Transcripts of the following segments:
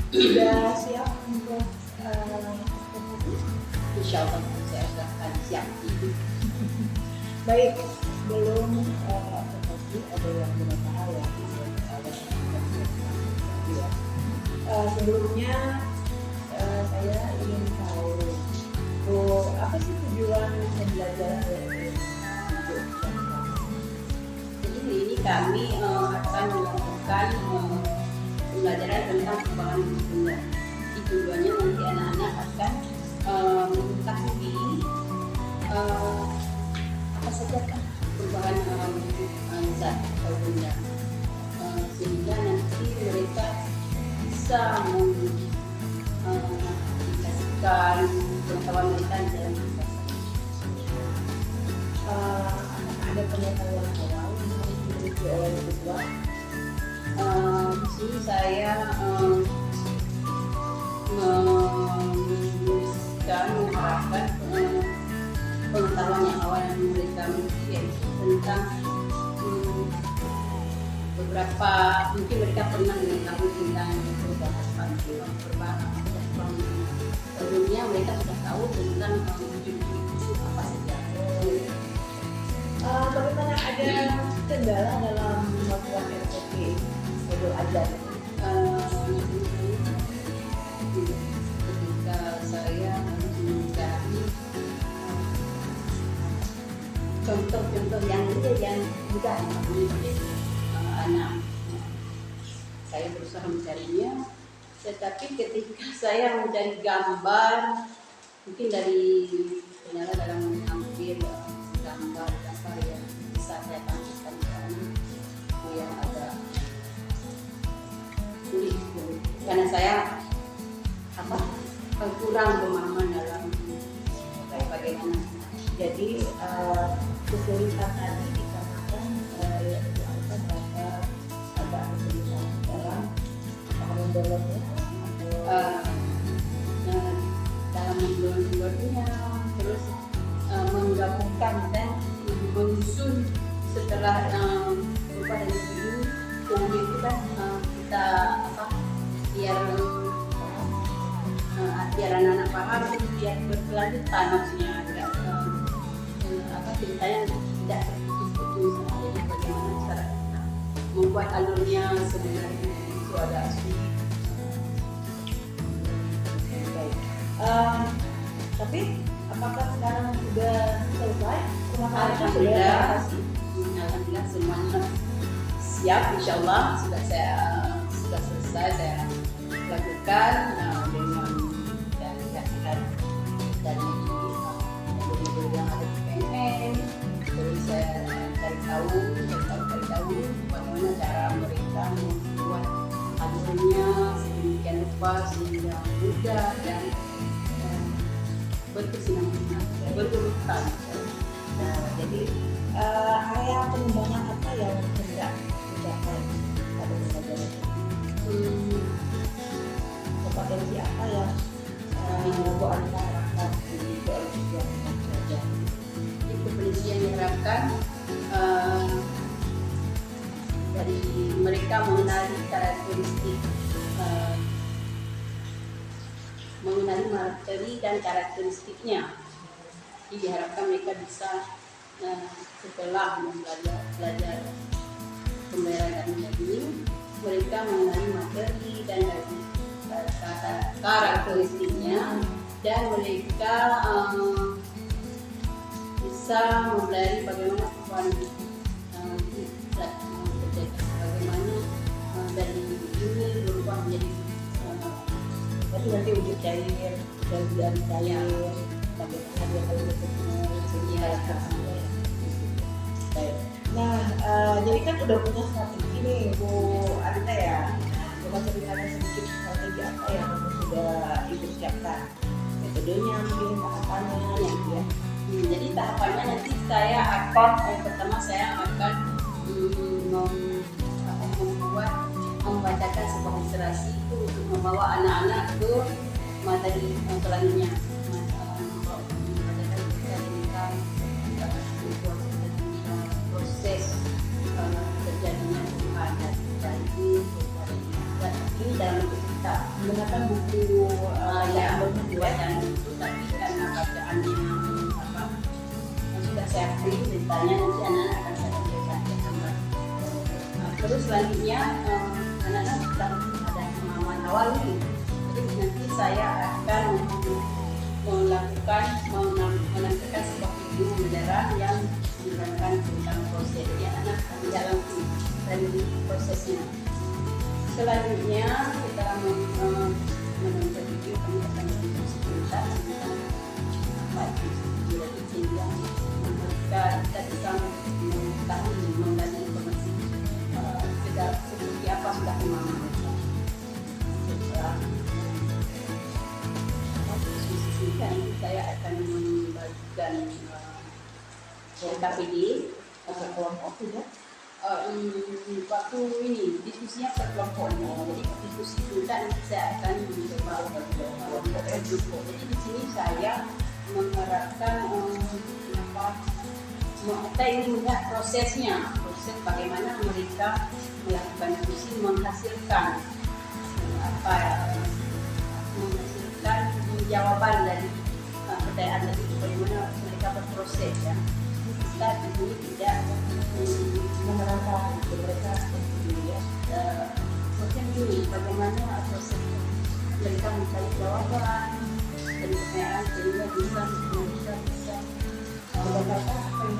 Sudah siap untuk Insya Allah saya akan siap. baik, belum tetapi ada yang beberapa hal yang ada ya. Sebelumnya saya ingin tahu apa sih tujuan pembelajaran dari Jadi hari ini kami akan melakukan pembelajaran tentang perubahan dunia. Di tujuannya nanti anak-anak akan mengetahui apa saja kan perubahan zat atau benda, sehingga nanti mereka bisa mengaplikasikan pengetahuan mereka dalam kehidupan. ada pengetahuan awal yang harus dimiliki oleh siswa. Di sini saya mengharapkan pengetahuan yang awal yang mereka miliki, yaitu tentang beberapa, mungkin mereka pernah mengetahui tentang perubahan dunia, mereka sudah tahu tentang wujud-wujud itu apa saja. Bagaimana ada kendala dalam melakukan SOP belajar? Ketika saya mencari contoh-contoh yang mudah bagi anak, saya berusaha mencarinya, tetapi ketika saya mencari gambar, mungkin dari kendala dalam mengambil gambar yang bisa saya tampilkan di sana, yang agak sulit karena saya kurang pemahaman dalam bagaimana. Jadi kesulitan tadi dikarenakan yaitu agak kesulitan dalam mendownloadnya dalam membuatnya, terus menggabungkan dan menyusun setelah berupa dari video, kemudian itu kan kita biar anak-anak paham, biar berkelanjutan, maksudnya enggak ceritanya tidak terputus-putus. Jadi bagaimana cara kita membuat alurnya sebenarnya itu agak sulit. Tapi apakah sekarang sudah selesai? Alhamdulillah semuanya siap, insya Allah sudah selesai saya lakukan dengan dan dari modul yang ada di PNN. Terus saya cari tahu bagaimana cara mereka membuat alurnya sedemikian rupa sehingga mudah dan berkesinambungan, berurutan. Jadi area pengembangan apa yang hendak dicapai pada pembelajaran? Kompetensi apa yang Bu Anita harapkan dimiliki oleh siswa belajar? Kompetensi yang diharapkan dari mereka mengenali mengenali materi dan karakteristiknya. Jadi diharapkan mereka bisa setelah belajar pembelajaran ini, mereka mengenali materi dan karakteristiknya, dan mereka bisa mempelajari bagaimana perubahan bagaimana dari ini berubah menjadi Tapi nanti wujud cair dan cair bagaimana dia kalau baik. Nah, jadi kan udah punya strategi nih Bu Anita ya. Coba ceritakan sedikit strategi apa yang kamu sudah siapkan, metodenya, mungkin tahapannya, gitu ya. Jadi tahapannya nanti saya akan pertama saya akan membacakan sebuah ilustrasi itu untuk membawa anak-anak ke materi selanjutnya. Membacakan tentang proses terjadinya perubahan ini dalam bentuk kita. Dengan Terus selanjutnya anak-anak sudah ada pemahaman awal nih. Jadi nanti saya akan melakukan menampilkan sebuah video mendarat yang menerangkan tentang prosesnya anak akan jalankan dan prosesnya. Selanjutnya kita menonton video, kami akan berdiskusi tentang apa itu sehingga kita bisa mengetahui mengenai informasi seperti apa sudah pemahaman mereka. Setelah diskusi kan saya akan membagikan KPD Atau kelompok juga. Waktu ini diskusinya per kelompok. Jadi diskusi kita nanti saya akan mencoba kelompok. Jadi di sini saya mengharapkan kita ingin melihat proses bagaimana mereka melakukan diskusi menghasilkan menghasilkan jawaban dari pertanyaan tadi, bagaimana mereka berproses ya. Kita di sini tidak Menerangkan mereka sendiri ya. proses ini bagaimana proses mereka mencari jawaban dari pertanyaan sehingga bisa Berdasarkan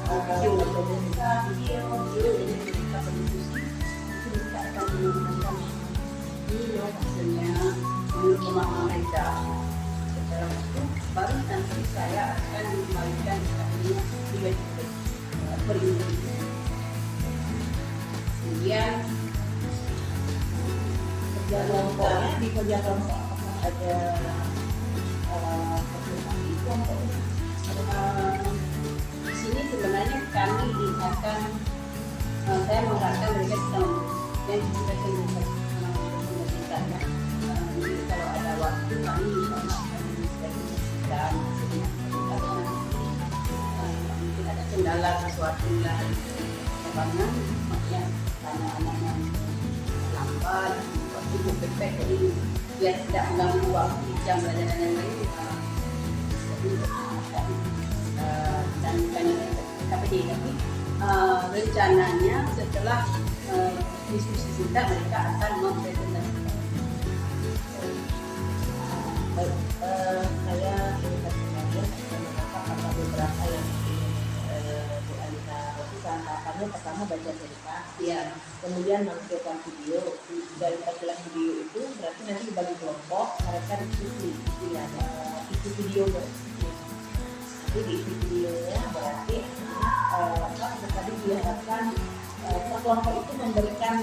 apa yang sudah video jadi mereka berdiskusi itu kita akan menggunakan video hasilnya menurut pemahaman mereka. Setelah itu baru nanti saya akan memberikan video per individu. Kemudian kerja kelompoknya di kerja kelompok apakah ada konsultasi kelompoknya? di sini sebenarnya kami akan saya mengharapkan mereka sedang dan juga menyampaikan ya. Jadi kalau ada waktu kami akan dan mungkin ada kendala sesuatu lah lapangan makanya anak-anak yang lambat waktu pepek jadi biar tidak mengganggu waktu jam belajar dan lain-lain dan KPD tapi rencananya setelah diskusi kita mereka akan mempresentasikan. Baik, saya ingin kasih menangkap ada beberapa yang Bu Alina lakukan. Tahapannya pertama baca cerita, Ya, kemudian menampilkan video. Dari tampilan video itu berarti nanti dibagi kelompok, mereka diskusi isi video berdiskusi. Jadi di isi videonya berarti tadi diharapkan per kelompok itu memberikan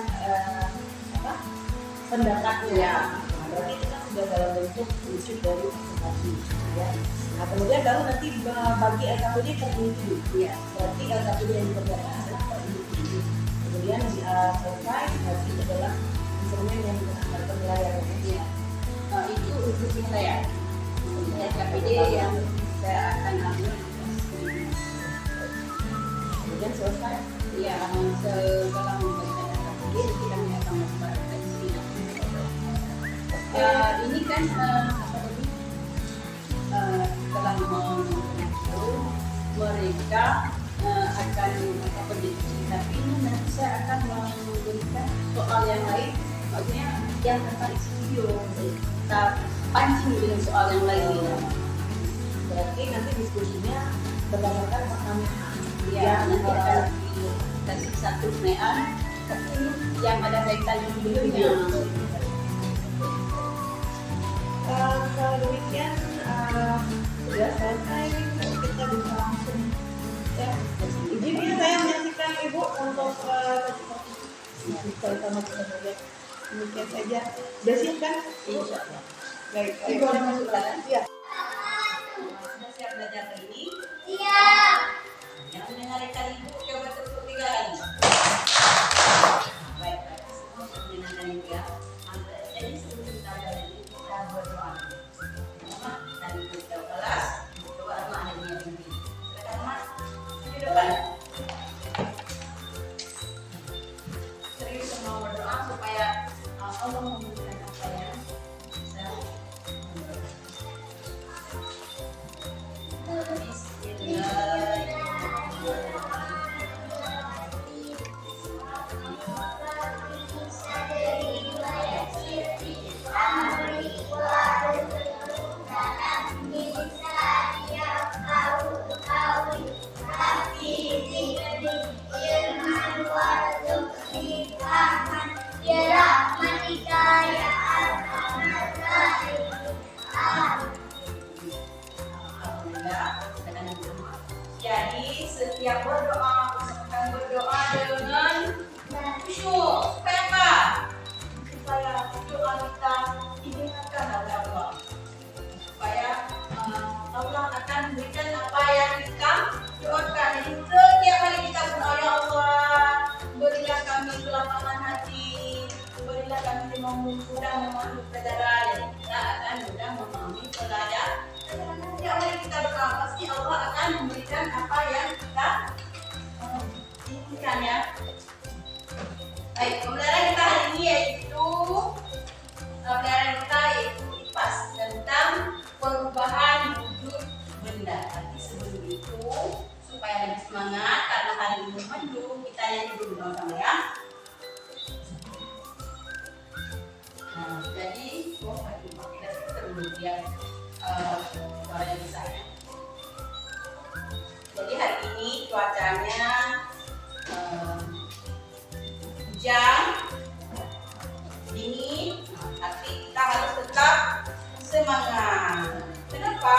pendapatnya. Ya. Nah, berarti itu kan sudah dalam bentuk wujud dari presentasi ya. Nah kemudian baru nanti bagi LKPD per individu. ya. Berarti LKPD yang dikerjakan adalah per individu. Kemudian selesai berarti itu adalah instrumen yang digunakan penilaian. Ya. Itu untuk penilaian. Penilaian KPD yang saya akan ambil. Kemudian selesai. Ya, setelah membaca KPD nanti kami akan membaca isi. Ini kan apa tadi? Setelah itu mereka akan berdiskusi, tapi ini nanti saya akan memberikan soal yang lain, maksudnya yang tentang isi video. Kita pancing dengan soal yang lain. Berarti nanti diskusinya berdasarkan pertanyaan. Ya, nanti akan dikasih satu pertanyaan, tapi yang ada kaitannya videonya. Kalau demikian sudah selesai, kita bisa langsung ya. Izinnya saya menyaksikan Ibu untuk sama kita demikian saja. Sudah siap kan? Insya Allah. Baik. Ibu ada masuk kan? Iya. Sudah siap belajar hari ini? Iya. Yang mendengarkan Ibu coba tepuk 3 kali. Baik, semua mendengarkan Ibu ya. Jadi sebelum kita belajar ini kita berdoa. Pertama kita duduk di kelas, doa doa ada niat tinggi. Silakan Mas, di depan. Serius semua berdoa supaya Allah memberikan apa yang bisa. Bismillahirrahmanirrahim. mudah memahami pelajaran. Kita akan mudah memahami pelajaran. Nanti apabila kita berdoa pasti Allah akan memberikan apa yang kita inginkan ya. Baik, pembelajaran kita hari ini yaitu IPAS tentang perubahan wujud benda. Tapi sebelum itu supaya lebih semangat karena hari ini mendung, kita nyanyi dulu sama-sama ya. Nah, jadi kita dulu biar suaranya bisa ya. Jadi hari ini cuacanya hujan, dingin, tapi kita harus tetap semangat. Kenapa?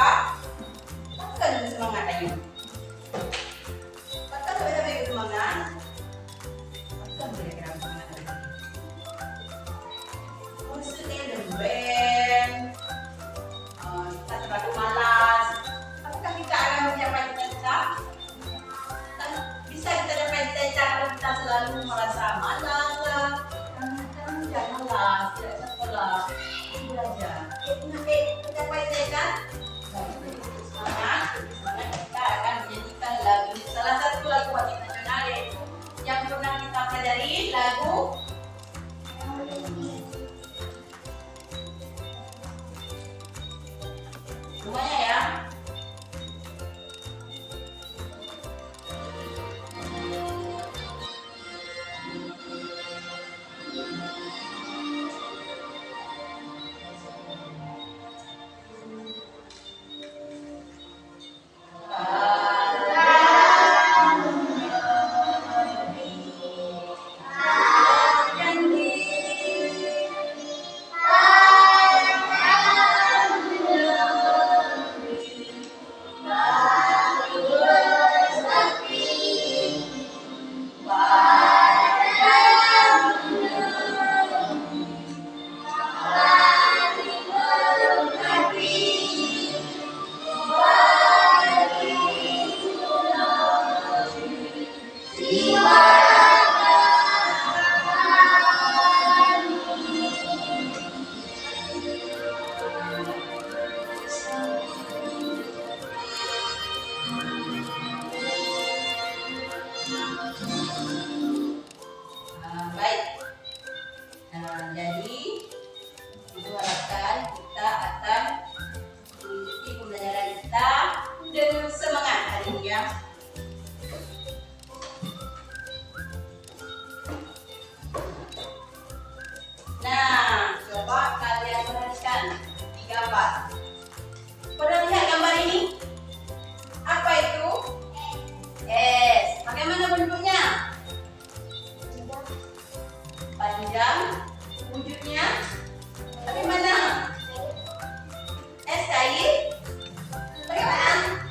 Kan semangat ayo. Kata sampai semangat. Kan boleh kira semangat. Maksudnya lembek, kita terlalu malas. Apakah kita akan mencapai cita-cita? Bisa kita capai cita-cita kalau kita selalu merasa malas. Kadang-kadang jangan malas, tidak sekolah, belajar. Mencapai cita-cita? Semangat kita akan menyanyikan lagu. Salah satu lagu wajib nasional yaitu yang pernah kita pelajari lagu semuanya ya. Baik. Nah, jadi itu harapkan kita akan mengikuti pembelajaran kita dengan semangat hari ini ya. Nah, coba kalian perhatikan di gambar. Pernah lihat gambar ini? Apa itu? S. Bagaimana bentuknya? Panjang, wujudnya tapi mana? Es cair? Bagaimana?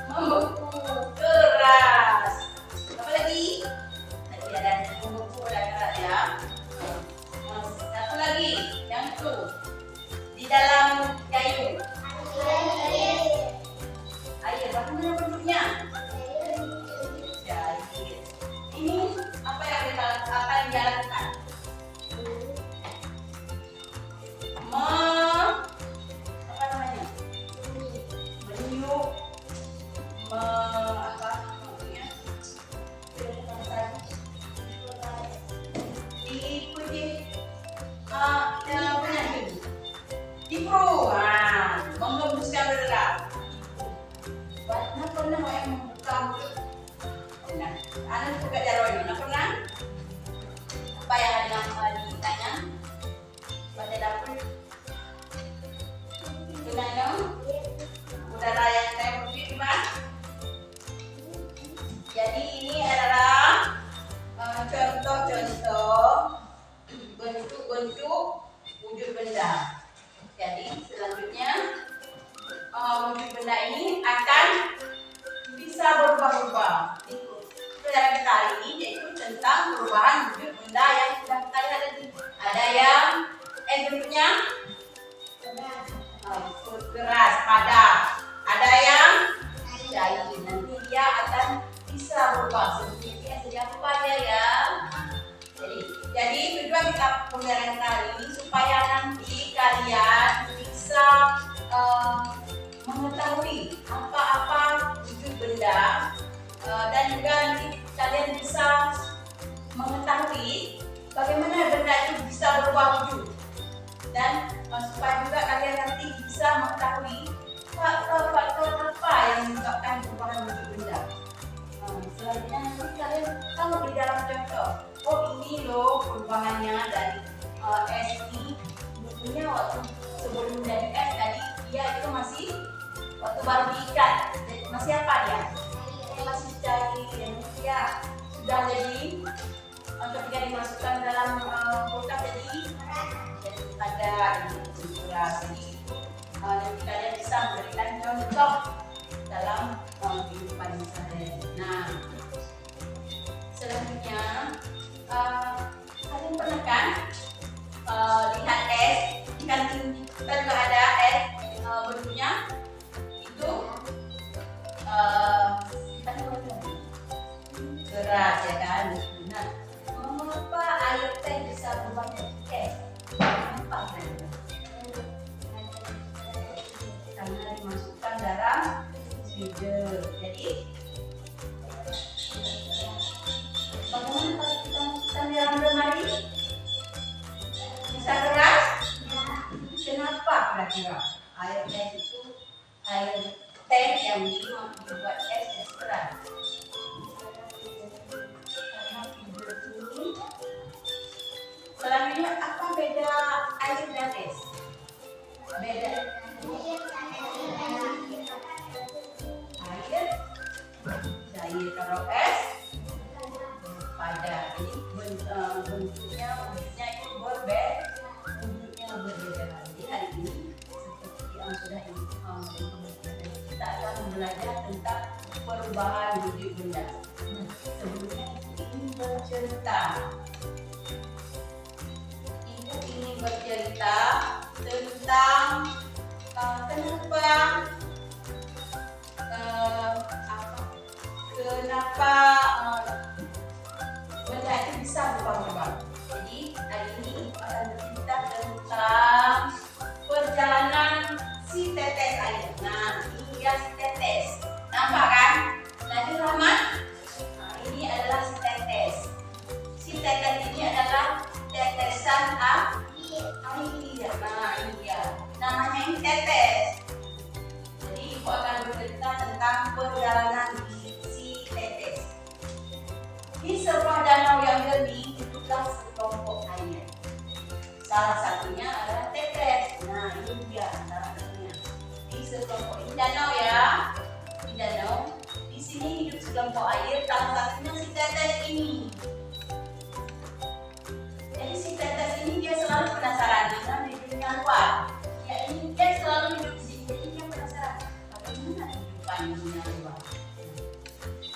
Membeku, keras. Apa lagi? Tadi ada membeku dan keras ya. Satu lagi, yang itu di dalam kayu. Air, bagaimana bentuknya? Ini apa yang dia lakukan? Apa namanya? Meniup, apa maksudnya? Mengembuskan udara. Pernah yang membuka mulut? Pernah. Anak juga jaroi, pernah? Apa yang ada ditanya pada dapur? Gimana? Udara yang saya bukti gimana? Jadi ini adalah contoh-contoh bentuk-bentuk wujud benda. Jadi selanjutnya wujud benda ini akan bisa berubah-ubah. Pelajaran kita hari ini yaitu tentang perubahan wujud benda yang sudah kita lihat tadi. Ada yang bentuknya keras, padat. Ada yang cair. Nanti dia akan bisa berubah seperti yang sedia apa ya. Jadi Jadi tujuan kita pembelajaran kali ini supaya nanti kalian bisa mengetahui apa-apa wujud benda dan juga nanti kalian bisa mengetahui bagaimana benda itu bisa berubah wujud dan supaya juga kalian nanti bisa mengetahui faktor-faktor apa yang menyebabkan perubahan wujud benda. Selanjutnya nanti kalian tahu di dalam contoh, oh ini loh perubahannya dari es ini bentuknya waktu sebelum jadi es tadi dia itu masih waktu baru diikat, masih apa dia? Masih cair, ya sudah jadi ketika dimasukkan dalam kulkas jadi ada struktural. Jadi nanti kalian bisa memberikan contoh dalam kehidupan sehari-hari. Nah, selanjutnya kalian pernah kan lihat es di kantin kita juga ada es bentuknya itu keras ya kan. Nah, mengapa air teh bisa berubah jadi es? Kenapa kan? Karena dimasukkan dalam freezer. Jadi bagaimana kalau kita masukkan dalam lemari? Bisa keras? Kenapa kira-kira air teh itu air teh yang dibuat es keras? Karena freezer ini. Selanjutnya apa beda air dan es? Beda air cair, kalau es padat. Jadi bentuknya wujudnya itu berbeda. Jadi hari ini seperti yang sudah kita akan belajar tentang perubahan wujud benda. Sebelumnya ini bercerita. Ibu ingin bercerita tentang kenapa benda itu bisa berubah-ubah. Jadi hari ini ibu akan bercerita tentang perjalanan si tetes air. Nah, ini dia si tetes. Nampak kan? Nabi Rahman. Nah, ini adalah si tetes. Si tetes ini adalah tetesan air. Nah, ini dia. Namanya ini tetes. Jadi ibu akan bercerita tentang perjalanan si tetes. Di sebuah danau yang jernih hiduplah sekelompok air. Salah satunya adalah tetes. Nah, ini dia salah satunya. Di sekelompok ini danau ya. Di danau. Di sini hidup sekelompok air. Salah satunya si tetes ini. Jadi si tetes ini dia selalu penasaran dengan di dunia luar. Ya ini dia selalu hidup di sini. Jadi dia penasaran bagaimana kehidupan di dunia luar.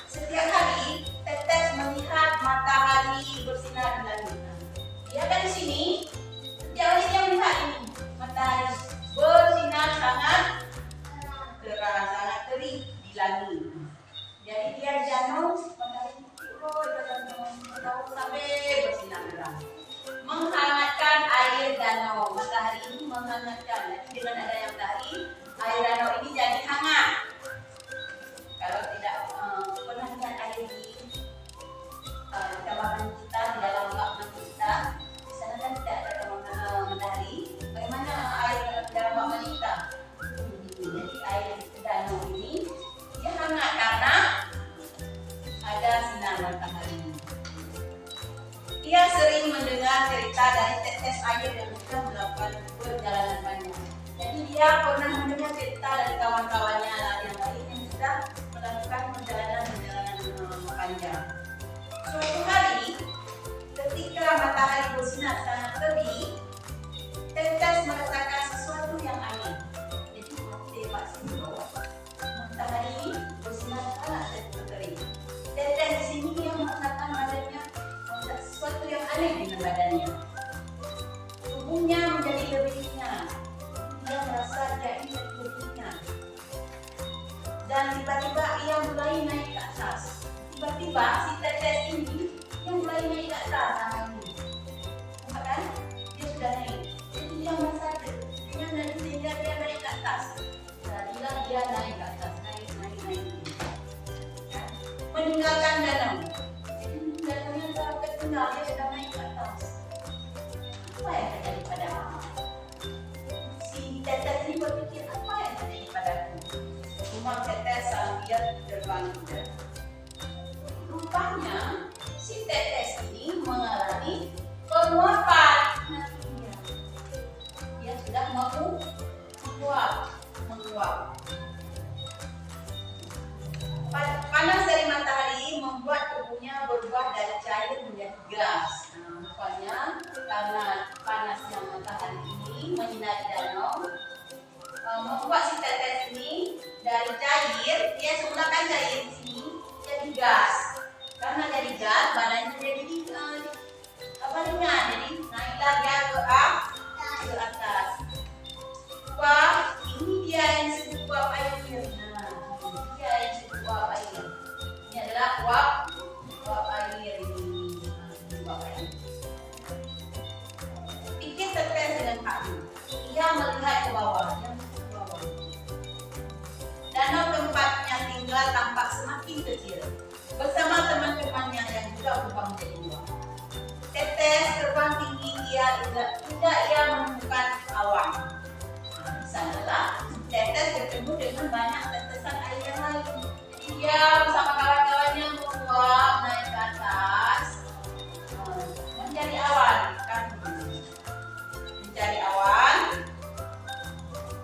Setiap hari tetes melihat matahari bersinar di langit. Dia kan di sini. Setiap hari dia melihat ini matahari bersinar sangat terang, sangat terik di langit. Jadi dia di danau matahari sampai bersinar terang. Menghangatkan air danau. Matahari ini menghangatkan. Jadi dengan adanya matahari, air danau ini jadi hangat. Kalau tidak pernah lihat air di kamar kita, di dalam kamar kita, di sana kan tidak ada matahari. Bagaimana air dalam kamar kita? Jadi air danau ini dia hangat karena ada sinar matahari. Ia sering mendengar cerita dari tetes air yang sudah melakukan perjalanan panjang. Jadi dia pernah mendengar cerita dari kawan-kawannya yang lain yang sudah melakukan perjalanan panjang. Suatu hari, ketika matahari bersinar sangat terik, tetes merasakan sesuatu yang aneh. Jadi tebak sini bahwa matahari bersinar sangat terik. Tetes di sini yang merasakan adanya sesuatu yang aneh dengan badannya. Tubuhnya menjadi lebih ringan. Dia merasa dia ini lebih ringan. Dan tiba-tiba ia mulai naik ke atas. Tiba-tiba si tetes ini dia mulai naik ke atas. meninggalkan danau. Danaunya sudah terkenal, dia sudah naik ke atas. Apa yang terjadi padaku? Si tetes ini berpikir, apa yang terjadi padaku? Cuma tetes sambil terbang juga. Rupanya si tetes ini mengalami penguapan. Dia sudah menguap. Panas dari matahari membuat tubuhnya berubah dari cair menjadi gas. Rupanya karena panasnya matahari ini menyinari danau, membuat si tetes ini dari cair, dia semula kan cair di sini jadi gas. Karena jadi gas, badannya jadi ringan, jadi naiklah dia ke atas. Wah, ini dia yang disebut uap air. Nah, ini dia yang disebut uap air. Ini adalah uap air ini. Uap air. Pikir tetes dengan kaki. Ia melihat ke bawah. Danau tempatnya tinggal tampak semakin kecil. Bersama teman-temannya yang juga berubah menjadi dua. Tetes terbang tinggi hingga ia menemukan awan. Di sanalah tetes bertemu dengan banyak tetesan air yang lain. Jadi dia bersama kawan-kawannya menguap naik ke atas, mencari awan. Mencari awan,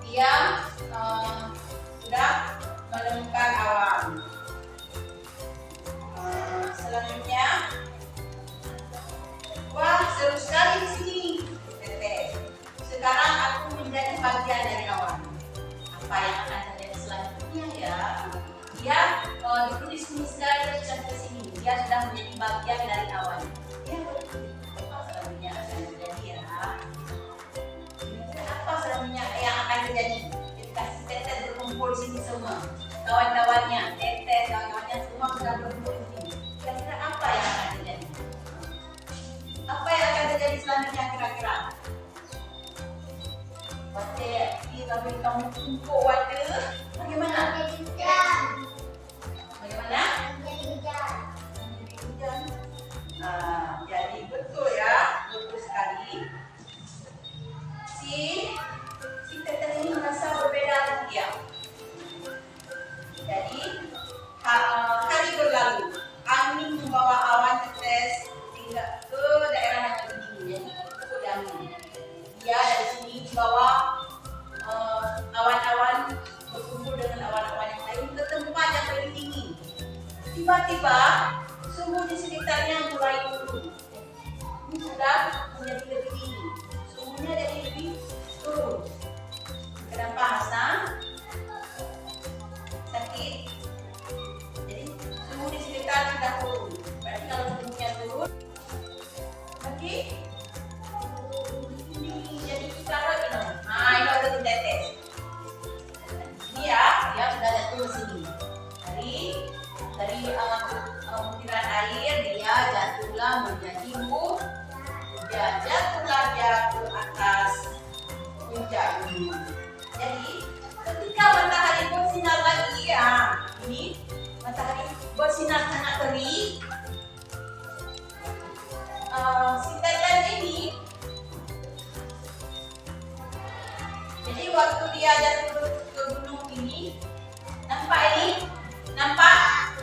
dia sudah menemukan awan. Selanjutnya, wah seru sekali di sini, tetes. Sekarang aku menjadi bagian dari awan. Apa yang akan terjadi selanjutnya ya? Dia ditulis sekali sampai sini. Dia sudah menjadi bagian dari awan. Ya, apa selanjutnya akan terjadi ya? Apa selanjutnya yang akan terjadi? Ketika si tetes berkumpul di sini semua, kawan-kawannya semua sudah berkumpul di sini. Kira-kira apa yang akan terjadi? Apa yang akan terjadi selanjutnya kira-kira? Kalau kamu tumpuk water, bagaimana? Bagaimana? Jadi betul ya, betul sekali. Si tetes ini merasa berbeda dengan dia. Jadi hari berlalu, angin membawa awan tetes hingga ke daerah yang lebih dingin, jadi ke angin. Dia dari sini membawa awan-awan berkumpul dengan awan-awan yang lain ke tempat yang lebih tinggi. Tiba-tiba suhu di sekitarnya mulai turun. Ini sudah menjadi lebih tinggi. Suhunya jadi lebih turun. Kenapa Hasan? Sakit? Jadi suhu di sekitar sudah turun. Berarti kalau suhunya turun, berarti jadi kita lagi dong. Nah, ini ada tetes. Ini ya, dia sudah jatuh ke sini. Dari butiran air dia jatuhlah menjadi hujan. Jatuhlah dia ke atas puncak gunung. Jadi ketika matahari bersinar lagi ya, ini matahari bersinar sangat terik. Si tetes ini, jadi waktu dia jatuh ke gunung ini, nampak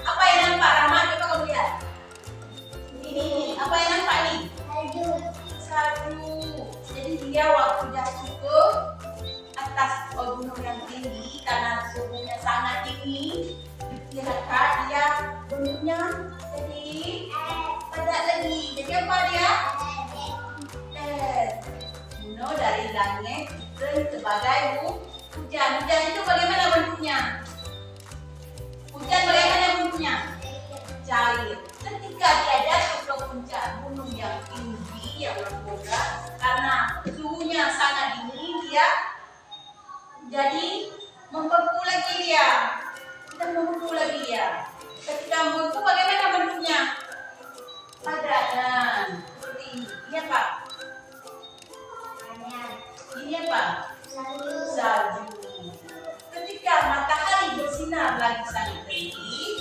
apa yang nampak Rahmat? Coba kamu lihat. Ini apa yang nampak ini? Salju. Jadi dia waktu jatuh ke atas gunung yang tinggi karena suhunya sangat tinggi, diperkirakan dia bentuknya jadi padat lagi. Jadi apa dia? Gunung dari langit sebagai hujan. Hujan itu bagaimana bentuknya? Hujan bagaimana bentuknya? Cair. Ketika dia jatuh ke puncak gunung yang tinggi, yang menggoda, karena suhunya sangat dingin, dia jadi membeku lagi dia. Ketika membeku bagaimana bentuknya? Padat. Seperti ini. Ini apa? Ini apa? Salju. Ketika matahari bersinar lagi sangat terik,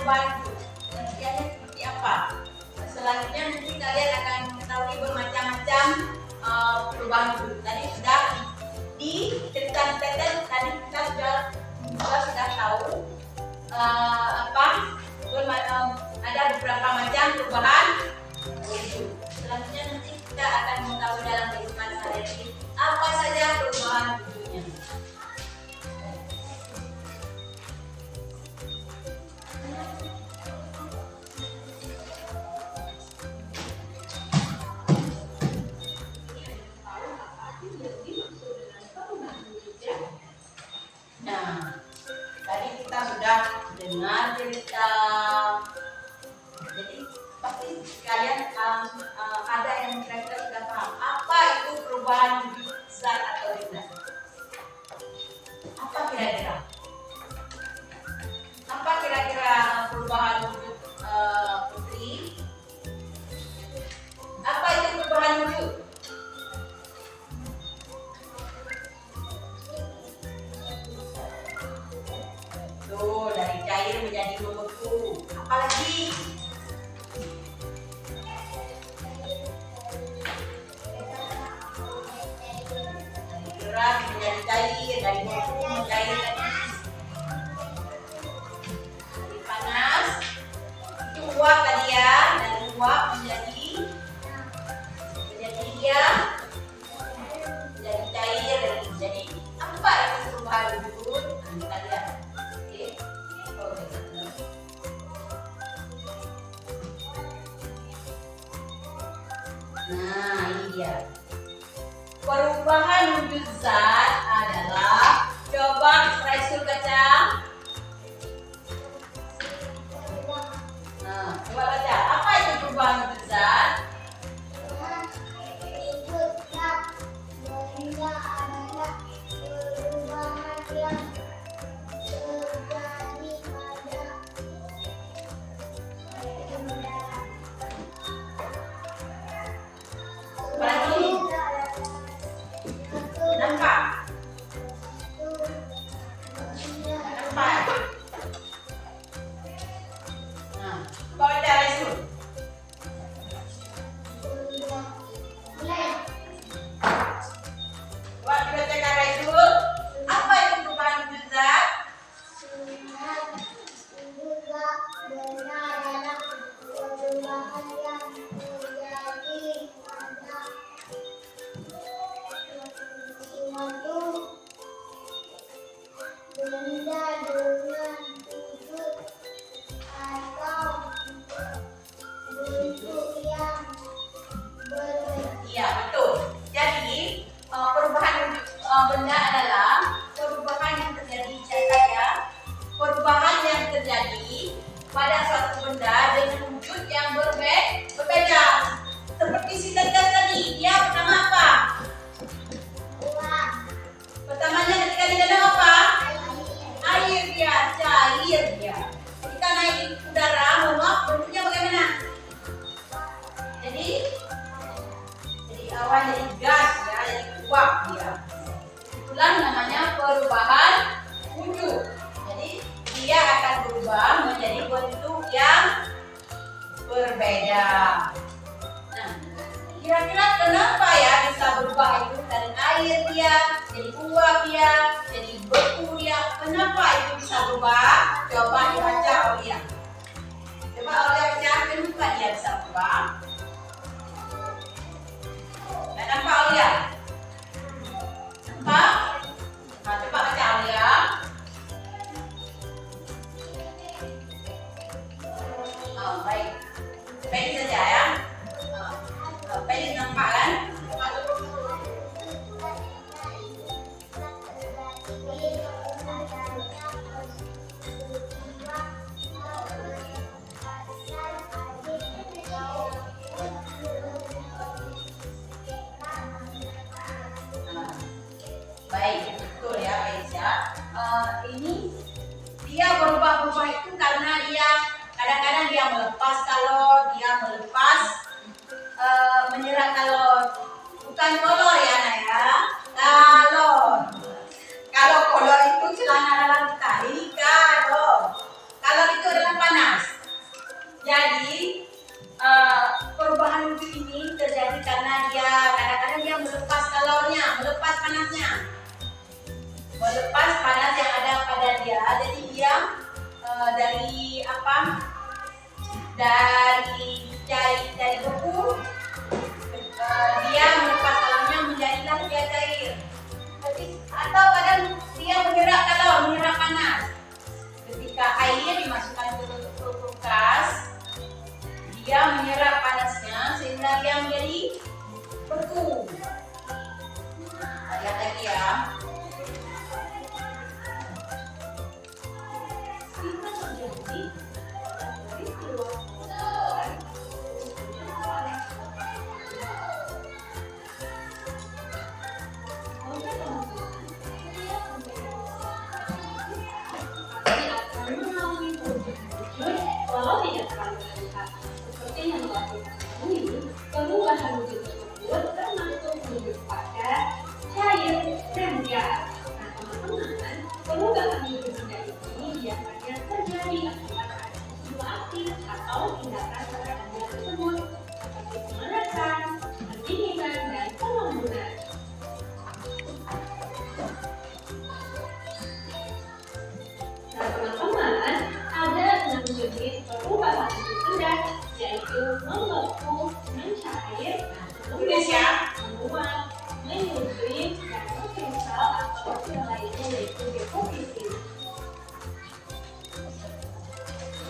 perubahan itu. Pengertiannya seperti apa? Selanjutnya nanti kalian akan mengetahui bermacam-macam perubahan itu. Tadi sudah diceritakan, tadi kita sudah tahu ada beberapa macam perubahan wujud. Selanjutnya nanti kita akan mengetahui dalam kehidupan sehari-hari apa saja perubahan wujudnya. Nah, tadi kita sudah dengar cerita. Jadi pasti kalian ada yang kira-kira sudah paham apa itu perubahan wujud zat atau benda. Apa kira-kira? Apa kira-kira perubahan wujud Putri? Apa itu perubahan wujud? Tuh, dari cair menjadi membeku. Apalagi? Dari keras menjadi cair, dari membeku menjadi dari panas. Itu uap tadi ya, dari uap menjadi dia menjadi cair, jadi apa itu perubahan wujud? Nah, kita lihat. Nah, ini dia. Perubahan wujud zat adalah, coba Raisul baca. Nah, coba baca. Apa itu perubahan wujud zat? Iya, betul. Jadi perubahan benda adalah perubahan yang terjadi, catat ya. Perubahan yang terjadi pada suatu benda dengan wujud yang berbeda. Seperti si tegas tadi, dia pertama apa? Pertamanya ketika di dalam apa? Air dia, cair dia. Ketika naik di udara, menguap, bentuknya bagaimana? Jadi awan jadi gas ya, jadi uap dia. Itulah namanya perubahan wujud. Jadi dia akan berubah menjadi bentuk yang berbeda. Nah, kira-kira kenapa ya bisa berubah itu dari air dia, jadi uap dia, jadi beku dia? Kenapa itu bisa berubah? Coba dibaca Aulia. Coba Aulia baca, kenapa dia bisa berubah? Nampak Aulia? Nampak? Nah, coba baca Aulia. Baik. Baik saja ya. Baik, nampak kan? Baik, betul ya, baik ya. Ini dia berubah-ubah itu karena dia kadang-kadang dia melepas kalor, dia melepas menyerap kalor. Bukan kolor ya, Nak ya. Kalor. Kalau kolor itu celana dalam kita, ini kalor. Kalor itu adalah panas. dari beku, dia melepas dalamnya menjadilah dia cair. Atau kadang dia menyerap panas. Ketika air dimasukkan ke kulkas, dia menyerap panasnya sehingga dia menjadi beku. Lihat lagi ya. Walau tidak terlalu terlihat seperti yang dilakukan ini, perubahan wujud tersebut termasuk wujud padat, cair, dan gas. Nah, teman-teman, perubahan wujud benda ini biasanya terjadi akibat peristiwa aktif atau tindakan terhadap benda tersebut, seperti pemanasan, pendinginan, dan pengembunan. Nah, teman-teman, ada 6 jenis perubahan wujud benda, yaitu membeku, mencair, menguap, menyusui, dan mengkristal atau istilah lainnya yaitu deposisi.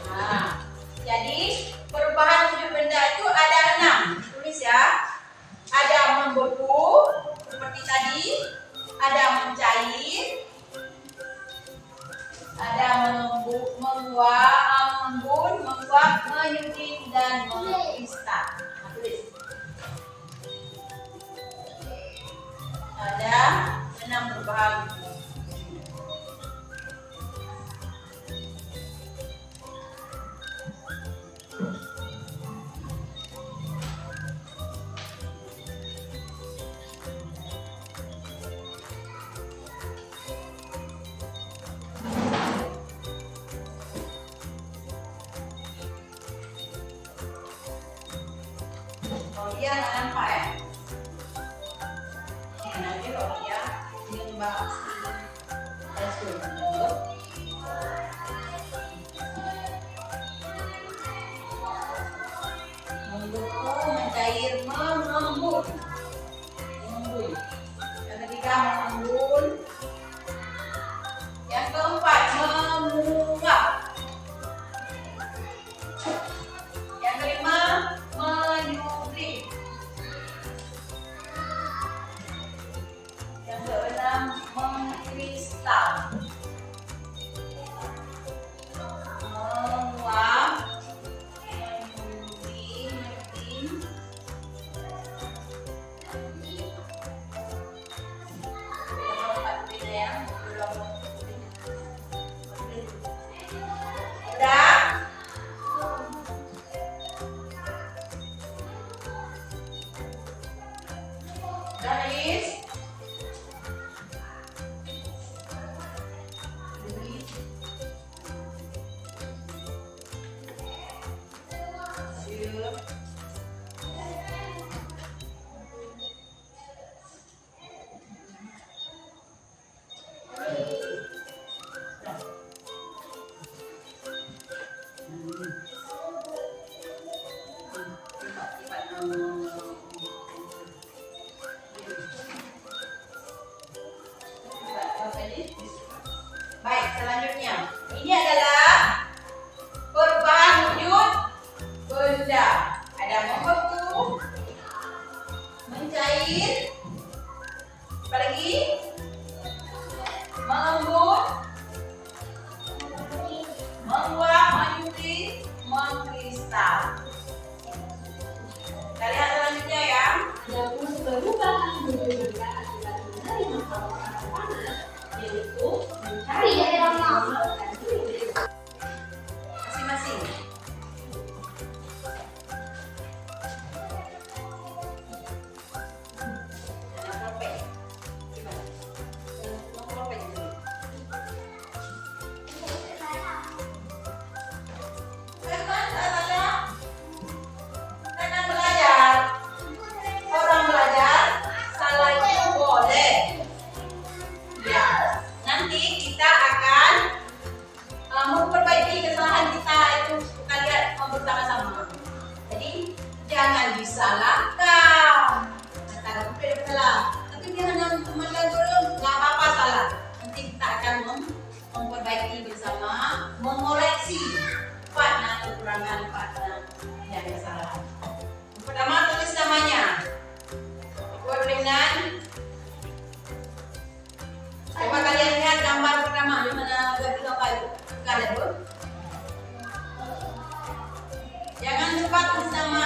Nah, jadi perubahan wujud benda itu ada 6. Tulis ya. Ada membeku seperti tadi, ada mencair, ada mengembun, menguap, menyusui, dan mengkristal. Nah, tulis. Ada 6 perubahan. Kalau dia nggak nampak ya? Nanti kalau dia membahas membeku, mencair, mengembun. Yang ketiga mengembun. Yang keempat menguap. Yang kelima menyusui. Yang keenam mengkristal. Menguap, menyusui, menyusui. Yang keempat beda ya. Udah? Udah, Liz? Baik, selanjutnya ini adalah perubahan wujud benda. Ada membeku, mencair, apa lagi? Mengembun, menguap, menyusui, mengkristal. Kita lihat selanjutnya ya. Adapun perubahan wujud benda akibat menerima hawa panas, yaitu mencair, menguap, dan menyusui. Masing-masing. Ada ini bersama mengoreksi partner kekurangan partner yang kesalahan. Pertama tulis namanya. Buat dengan coba kalian lihat gambar pertama di mana gambar apa itu? Kalian tuh. Jangan lupa tulis nama.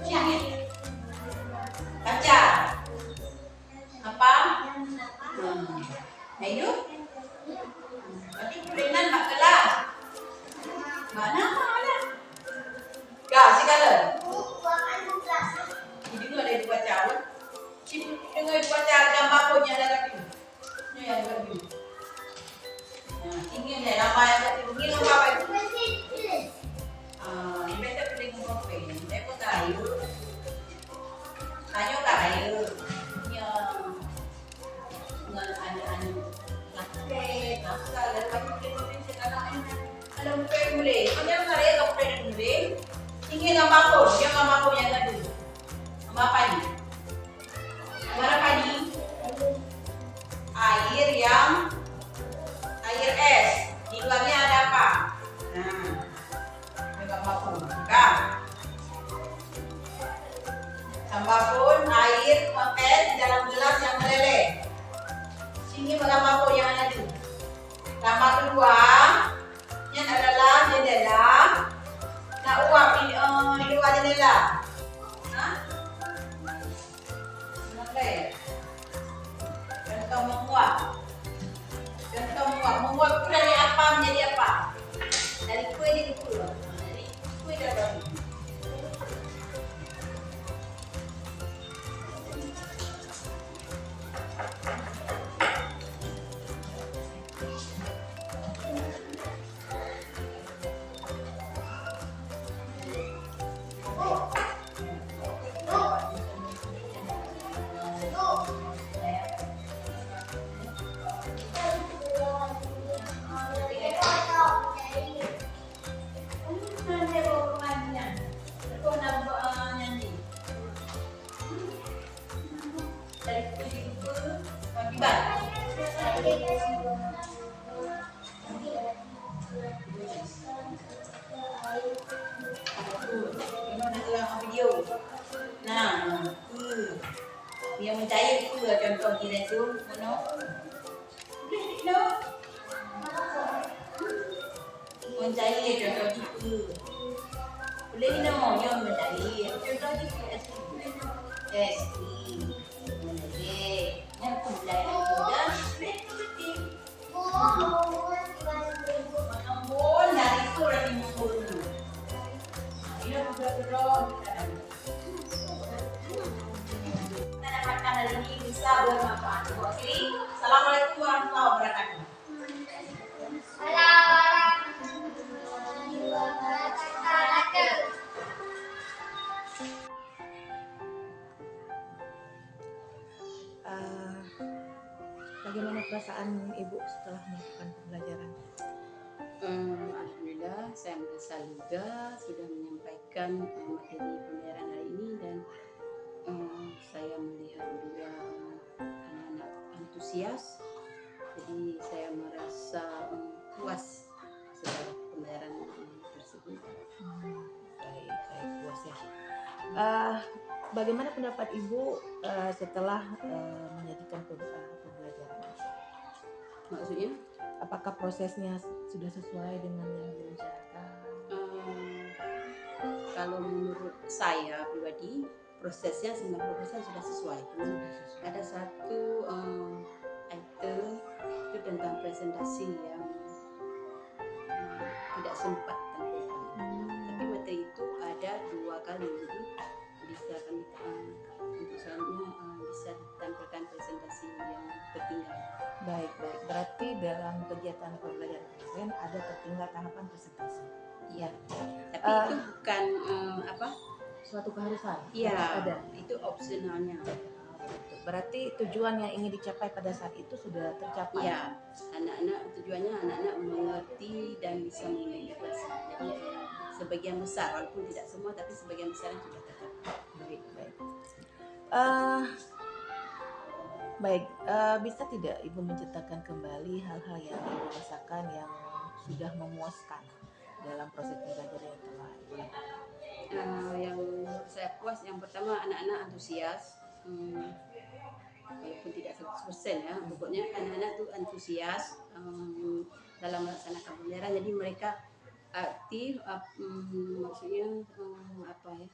Jangan. Baca. Apa? Ayo. Berarti kulinan Mbak Kela. Mbak nama ada. Gak sih kalau. Jadi itu ada dua cawan. Dengan dua cara gambar punya ada lagi. Ini ada lagi. Nah, ini ada nama yang tadi. Ini nama apa itu? Ini kita pilih ngomong ini. Saya pun tahu. Tayo tayo. Yang ada lakit, nafsa, dan macam-macam sekarang ada mungkin boleh. Macam mana ya dokter boleh? Tinggi gambar pun, dia gambar pun yang tadi. Gambar apa ini? Gambar apa ini? Air es. Di luarnya ada apa? Nah, ini gambar pun. Kan? Gambar pun air es di dalam gelas yang meleleh. Sini gambar pun yang ada di. Gambar kedua, yang adalah jendela. Nak uap di luar jendela. Hah? Boleh. Contoh menguap. Menguap itu dari apa menjadi apa? Dari kue jadi kue. Dari kue jadi yang mencair itu contoh di resume mencair contoh itu boleh yang mencair contoh di yes yang pembelajaran sudah menembun dari itu lagi menembun ini sudah dapatkan hari ini bisa bermanfaat. Oke, assalamualaikum warahmatullahi wabarakatuh. Bagaimana perasaan Ibu setelah melakukan pembelajaran? Alhamdulillah, saya merasa lega sudah menyampaikan materi pembelajaran hari ini dan saya melihat juga anak-anak antusias, jadi saya merasa puas setelah pembelajaran tersebut. Baik puas ya. Bagaimana pendapat Ibu setelah menyajikan pembelajaran? Maksudnya? Apakah prosesnya sudah sesuai dengan yang direncanakan? Kalau menurut saya pribadi, prosesnya 90% sudah sesuai. Ada satu item itu tentang presentasi yang tidak sempat tampilkan. Tapi materi itu ada 2 kali, jadi bisa kami untuk selanjutnya bisa ditampilkan presentasi yang tertinggal. Baik. Berarti dalam kegiatan pembelajaran kemarin ada tertinggal tahapan presentasi. Iya. Tapi itu bukan suatu keharusan. Iya. Ada. Itu opsionalnya. Berarti tujuan yang ingin dicapai pada saat itu sudah tercapai. Iya. Tujuannya anak-anak mengerti dan bisa mengintegrasi. Jadi sebagian besar, walaupun tidak semua, tapi sebagian besar yang sudah tercapai. Baik. Baik, bisa tidak Ibu menceritakan kembali hal-hal yang Ibu rasakan yang sudah memuaskan dalam proses pembelajaran yang telah Ibu lakukan? Yang menurut saya puas, yang pertama anak-anak antusias, walaupun tidak 100% ya, pokoknya anak-anak tuh antusias dalam melaksanakan pembelajaran. Jadi mereka aktif, maksudnya apa ya,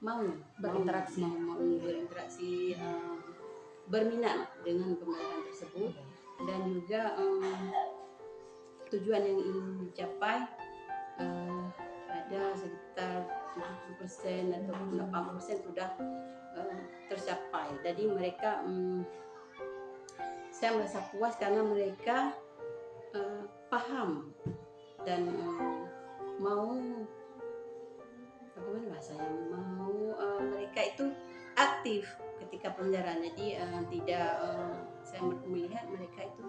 mau Berinteraksi. mau berinteraksi, berminat dengan pembelajaran tersebut, dan juga tujuan yang ingin dicapai ada sekitar 70% atau 80% sudah tercapai. Jadi mereka, saya merasa puas karena mereka paham dan mau, bagaimana bahasanya, mau mereka itu aktif ketika pembelajaran. Jadi tidak, saya melihat mereka itu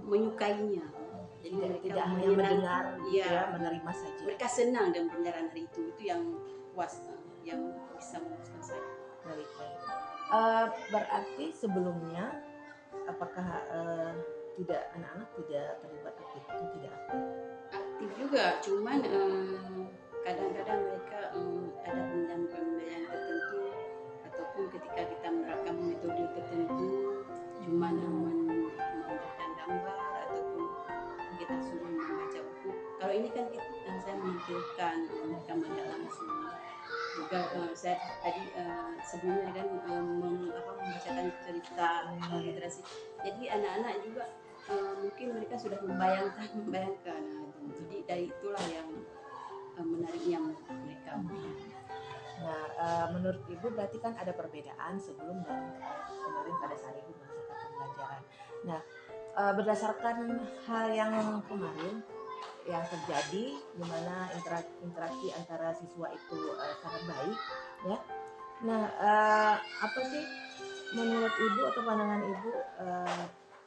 menyukainya. Jadi mereka Tidak hanya menyenang- mendengar, gitu Iya. ya, menerima saja. mereka senang dengan pembelajaran hari itu yang puas, yang bisa memuaskan saya. Baik, baik. Berarti sebelumnya apakah tidak anak-anak tidak terlibat aktif atau tidak aktif? Aktif juga, cuman kadang-kadang mereka ada pembelajaran tertentu, ataupun ketika kita menerapkan metode tertentu, cuman memberikan gambar ataupun kita suruh membaca buku. Kalau ini kan saya menampilkan, mereka melihat langsung. Juga saya tadi sebelumnya kan membacakan cerita literasi. Jadi anak-anak juga mungkin mereka sudah membayangkan. Jadi dari itulah yang menariknya mereka. Nah, menurut Ibu berarti kan ada perbedaan sebelum dan kemarin pada saat Ibu melaksanakan pembelajaran. Nah, berdasarkan hal yang kemarin yang terjadi, di mana interaksi antara siswa itu sangat baik, ya. Nah, apa sih menurut Ibu atau pandangan Ibu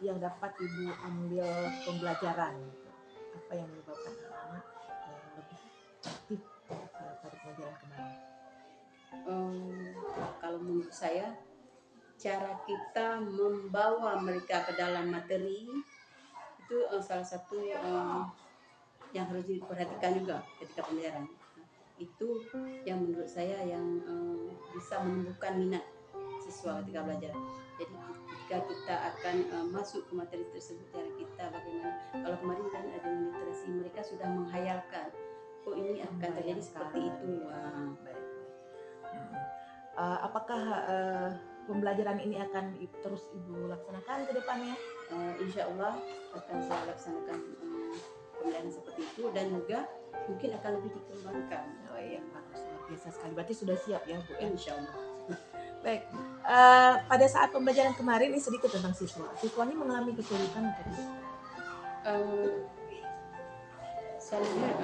yang dapat Ibu ambil pembelajaran? Gitu? Apa yang menyebabkan anak-anak lebih aktif pada pembelajaran kemarin? Kalau menurut saya, cara kita membawa mereka ke dalam materi itu salah satu yang harus diperhatikan juga ketika pembelajaran. Itu yang menurut saya yang bisa menumbuhkan minat siswa ketika belajar. Jadi ketika kita akan masuk ke materi tersebut, cara kita bagaimana. Kalau kemarin kan dengan literasi mereka sudah menghayalkan, oh ini akan terjadi seperti itu. Apakah pembelajaran ini akan terus Ibu laksanakan ke depannya? Insya Allah akan saya laksanakan pembelajaran seperti itu, dan juga mungkin akan lebih dikembangkan. Oh iya, bagus, luar biasa sekali. Berarti sudah siap ya Bu? Insya Allah. Baik, pada saat pembelajaran kemarin ini sedikit tentang siswa. Siswanya mengalami kesulitan atau tidak? Saya lihat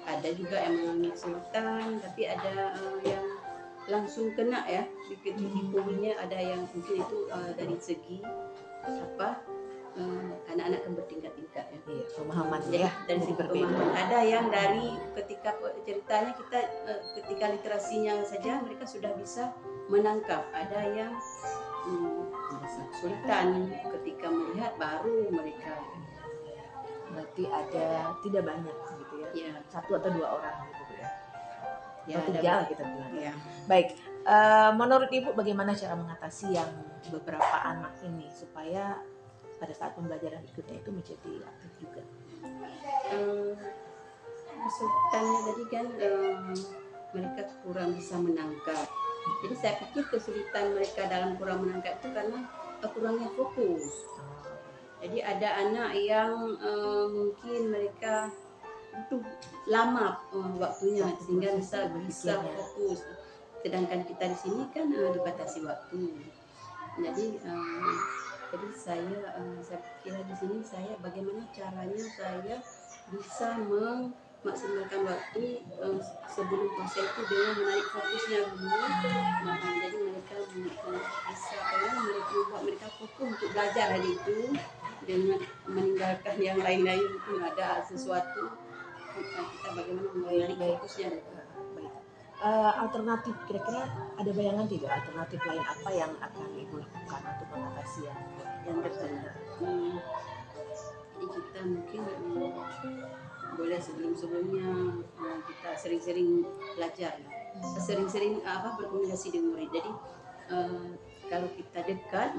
ada juga yang mengalami kesulitan, tapi ada yang langsung kena ya di poinnya. Ada yang mungkin itu dari segi anak-anak kan bertingkat-tingkat ya. Iya, pemahaman Jadi ya dari segi pemahaman. Ada yang dari ketika ceritanya kita ketika literasinya saja mereka sudah bisa menangkap. Ada yang kesulitan ketika melihat, baru mereka. Berarti ada tidak banyak gitu ya? Ya. 1 atau 2 orang gitu ya? Ya, atau 3 lah kita bilang. Ya. Baik, menurut Ibu bagaimana cara mengatasi yang beberapa anak ini supaya pada saat pembelajaran berikutnya itu menjadi aktif juga? Kesulitannya tadi kan mereka kurang bisa menangkap. Jadi saya pikir kesulitan mereka dalam kurang menangkap itu karena kurangnya fokus. Jadi ada anak yang mungkin mereka butuh lama waktunya sehingga bisa fokus. Sedangkan kita di sini kan dibatasi waktu. Jadi saya pikir di sini bagaimana caranya saya bisa memaksimalkan waktu sebelum puasa itu dengan menarik fokusnya dulu. Jadi mereka bisa membuat mereka fokus untuk belajar hari itu dengan meninggalkan yang lain-lain. Mungkin ada sesuatu, kita bagaimana menarik fokusnya. Baik. alternatif, kira-kira ada bayangan tidak alternatif lain apa yang akan Ibu lakukan untuk mengatasi yang terjadi? Jadi kita mungkin boleh sebelumnya kita sering-sering belajar, sering-sering berkomunikasi dengan murid. Jadi kalau kita dekat